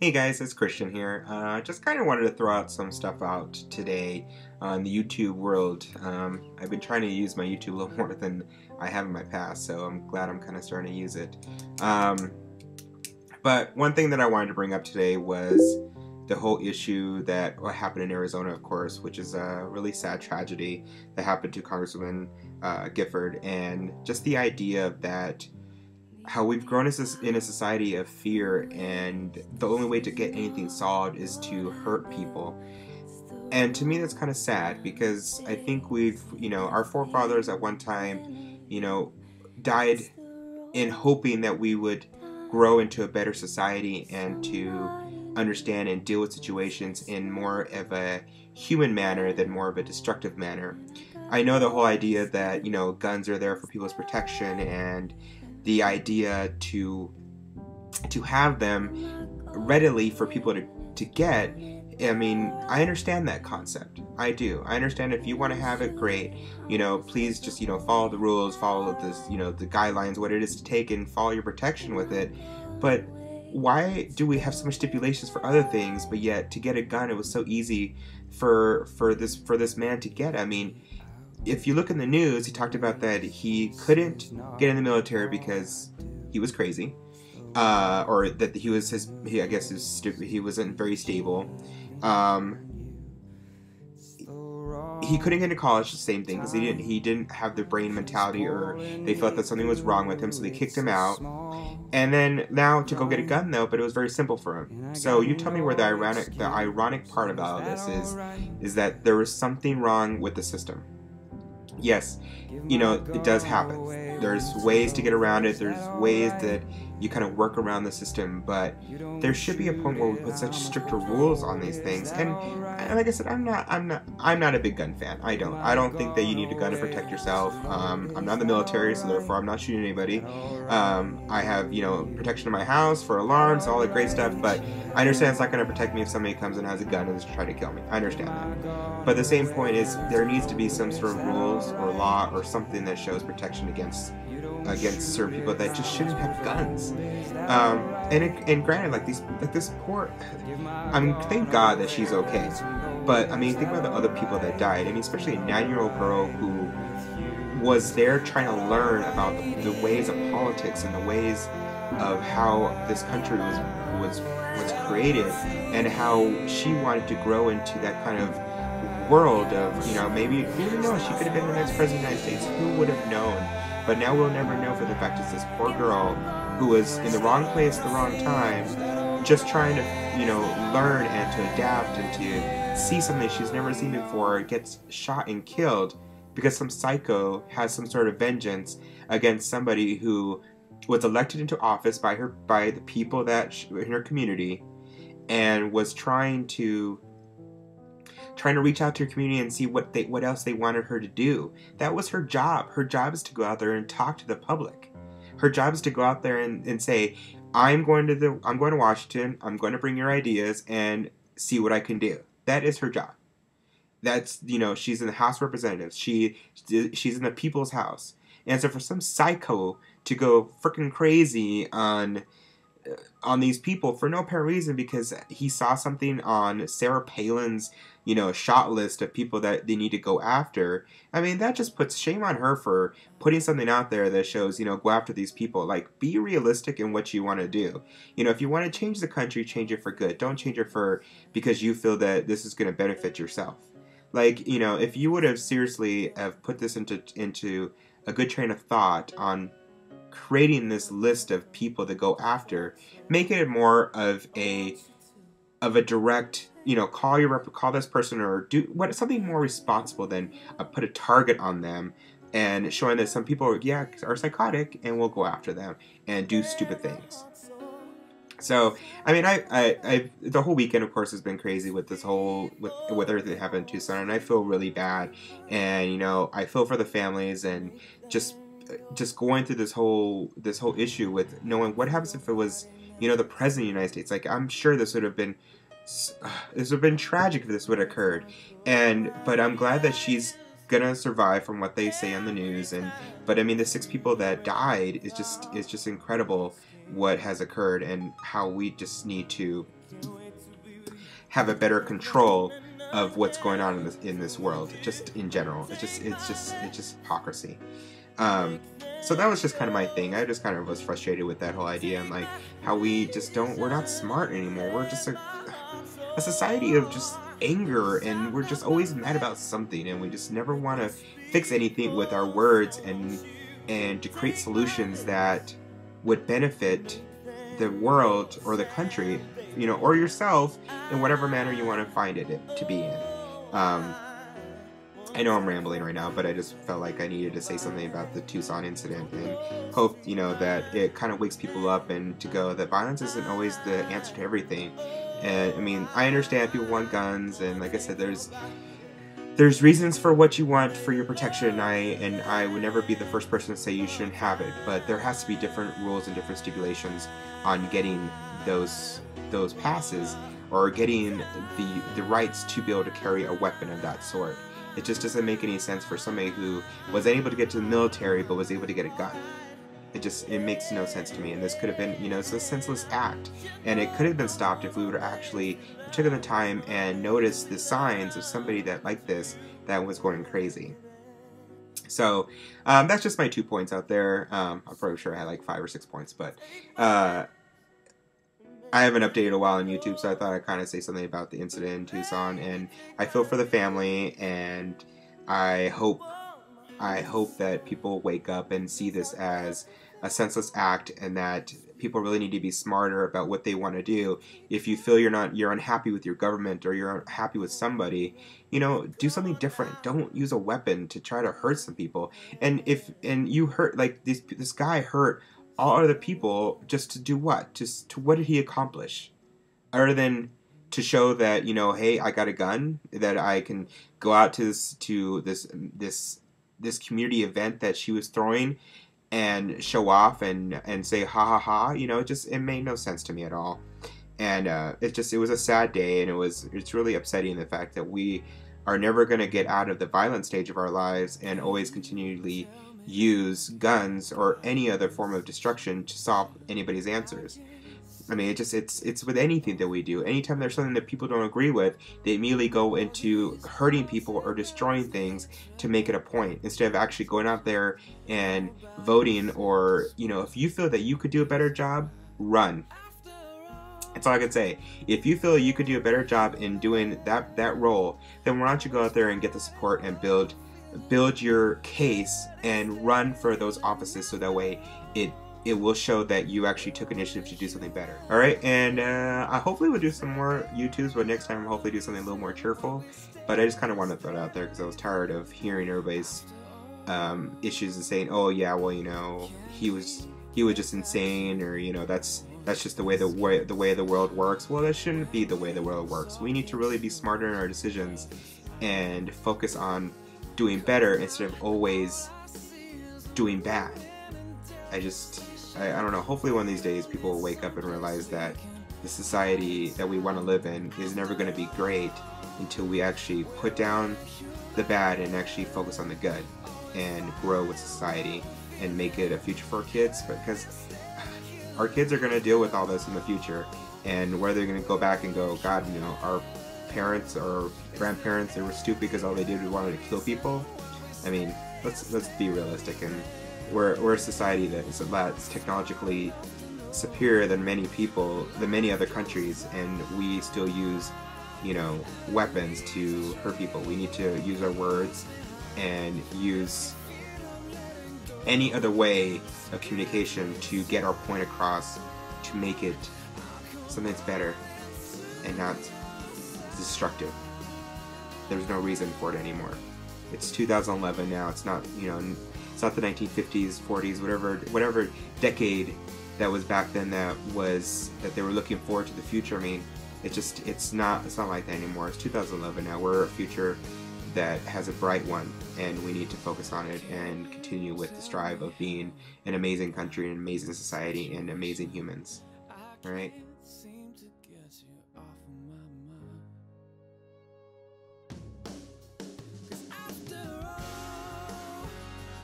Hey guys, it's Christian here. Just kind of wanted to throw out some stuff out today on the YouTube world. I've been trying to use my YouTube a little more than I have in my past, so I'm glad I'm kind of starting to use it. But one thing that I wanted to bring up today was the whole issue that happened in Arizona, of course, which is a really sad tragedy that happened to Congresswoman Gifford, and just the idea that how we've grown in a society of fear, and the only way to get anything solved is to hurt people. And to me, that's kind of sad, because I think our forefathers at one time, died in hoping that we would grow into a better society and to understand and deal with situations in more of a human manner than more of a destructive manner. I know the whole idea that, guns are there for people's protection, and the idea to have them readily for people to get. I mean, I understand that concept. I do. I understand if you want to have it, great. Please just, follow the rules, follow this, the guidelines, what it is to take, and follow your protection with it. But why do we have so much stipulations for other things, but yet to get a gun, it was so easy for this man to get? I mean, if you look in the news, he talked about that he couldn't get in the military because he was crazy, or that he wasn't very stable. He couldn't get into college, the same thing, because he didn't have the brain mentality, or they felt that something was wrong with him, so they kicked him out. And then now to go get a gun, though, but it was very simple for him. So you tell me where the ironic part about all this is that there was something wrong with the system. Yes, it does happen. There's ways to get around it. There's ways that you kind of work around the system, but there should be a point where we put such stricter rules on these things. And like I said, I'm not a big gun fan. I don't think that you need a gun to protect yourself. I'm not in the military, so therefore I'm not shooting anybody. I have protection in my house for alarms, all that great stuff. But I understand it's not going to protect me if somebody comes and has a gun and is trying to kill me. I understand that. But the same point is, there needs to be some sort of rules or law or something that shows protection against certain people that just shouldn't have guns. And granted, this poor, I mean, thank God that she's okay. But I mean, think about the other people that died. I mean, especially a 9-year-old girl who was there trying to learn about the ways of politics and the ways of how this country was created, and how she wanted to grow into that kind of world of, maybe, who would know, she could have been the next president of the United States. Who would have known? But now we'll never know, for the fact it's this poor girl who was in the wrong place at the wrong time, just trying to, learn and to adapt and to see something she's never seen before, gets shot and killed because some psycho has some sort of vengeance against somebody who was elected into office by the people in her community, and was trying to reach out to her community and see what else they wanted her to do. That was her job. Her job is to go out there and talk to the public. Her job is to go out there and say, I'm going to Washington, I'm going to bring your ideas and see what I can do. That is her job. That's, she's in the House of Representatives. She's in the people's house. And so for some psycho to go freaking crazy on these people for no apparent reason, because he saw something on Sarah Palin's, shot list of people that they need to go after. I mean, that just puts shame on her for putting something out there that shows, go after these people. Like, be realistic in what you want to do. If you want to change the country, change it for good. Don't change it because you feel that this is going to benefit yourself. Like, if you would have seriously have put this into a good train of thought on creating this list of people to go after, make it more of a direct, call this person, or do something more responsible than put a target on them and showing that some people are psychotic and will go after them and do stupid things. So, I mean, I the whole weekend, of course, has been crazy with with everything that happened in Tucson, and I feel really bad, and I feel for the families, and just going through this whole issue with knowing what happens if it was, the president of the United States. Like, I'm sure this would have been tragic if this would have occurred, but I'm glad that she's gonna survive from what they say on the news. But I mean, the 6 people that died is just incredible what has occurred, and how we just need to have a better control of what's going on in this world, just in general. It's just hypocrisy. So that was just kind of my thing. I just kind of was frustrated with that whole idea, and like how we're not smart anymore. We're just a society of just anger, and we're just always mad about something, and we just never want to fix anything with our words and to create solutions that would benefit the world or the country, or yourself in whatever manner you want to find it to be in. I know I'm rambling right now, but I just felt like I needed to say something about the Tucson incident, and hope, that it kind of wakes people up and to go that violence isn't always the answer to everything. And I mean, I understand people want guns, and like I said, there's reasons for what you want for your protection, and I would never be the first person to say you shouldn't have it, but there has to be different rules and different stipulations on getting those passes, or getting the rights to be able to carry a weapon of that sort. It just doesn't make any sense for somebody who was able to get to the military but was able to get a gun. It makes no sense to me, and this could have been, it's a senseless act, and it could have been stopped if we would have actually taken the time and noticed the signs of somebody that like this that was going crazy. So that's just my 2 points out there. I'm probably sure I had like 5 or 6 points, but I haven't updated a while on YouTube, so I thought I'd kind of say something about the incident in Tucson, and I feel for the family, and I hope that people wake up and see this as a senseless act, and that people really need to be smarter about what they want to do. If you feel you're unhappy with your government, or you're unhappy with somebody, do something different. Don't use a weapon to try to hurt some people. And you hurt, like this guy hurt all other people, just to do what? Just to what did he accomplish? Other than to show that, hey, I got a gun, that I can go out to this community event that she was throwing and show off and say ha ha ha. It made no sense to me at all. And it was a sad day, and it's really upsetting, the fact that we are never going to get out of the violent stage of our lives and always continually use guns or any other form of destruction to solve anybody's answers. I mean, it's with anything that we do. Anytime there's something that people don't agree with, they immediately go into hurting people or destroying things to make it a point, instead of actually going out there and voting, or, if you feel that you could do a better job, run. That's all I can say. If you feel you could do a better job in doing that role, then why don't you go out there and get the support and build your case and run for those offices, so that way it will show that you actually took initiative to do something better. Alright, and I hopefully will do some more YouTubes, but next time I'll hopefully do something a little more cheerful. But I just kind of wanted to throw it out there because I was tired of hearing everybody's issues and saying, oh yeah, well, he was just insane, or that's just the way the world works. Well, that shouldn't be the way the world works. We need to really be smarter in our decisions and focus on doing better instead of always doing bad. I don't know, hopefully one of these days people will wake up and realize that the society that we want to live in is never going to be great until we actually put down the bad and actually focus on the good and grow with society and make it a future for our kids, because our kids are going to deal with all this in the future, and whether they're going to go back and go, God, our parents or grandparents, they were stupid because all they did was wanted to kill people. I mean, let's be realistic, and we're a society that's technologically superior than many other countries, and we still use, weapons to hurt people. We need to use our words and use any other way of communication to get our point across, to make it something that's better and not destructive. There's no reason for it anymore. It's 2011 now. It's not, it's not the 1950s, 40s, whatever decade that was back then that they were looking forward to the future. I mean, it's not like that anymore. It's 2011 now. We're a future that has a bright one, and we need to focus on it and continue with the strive of being an amazing country, an amazing society, and amazing humans. All right.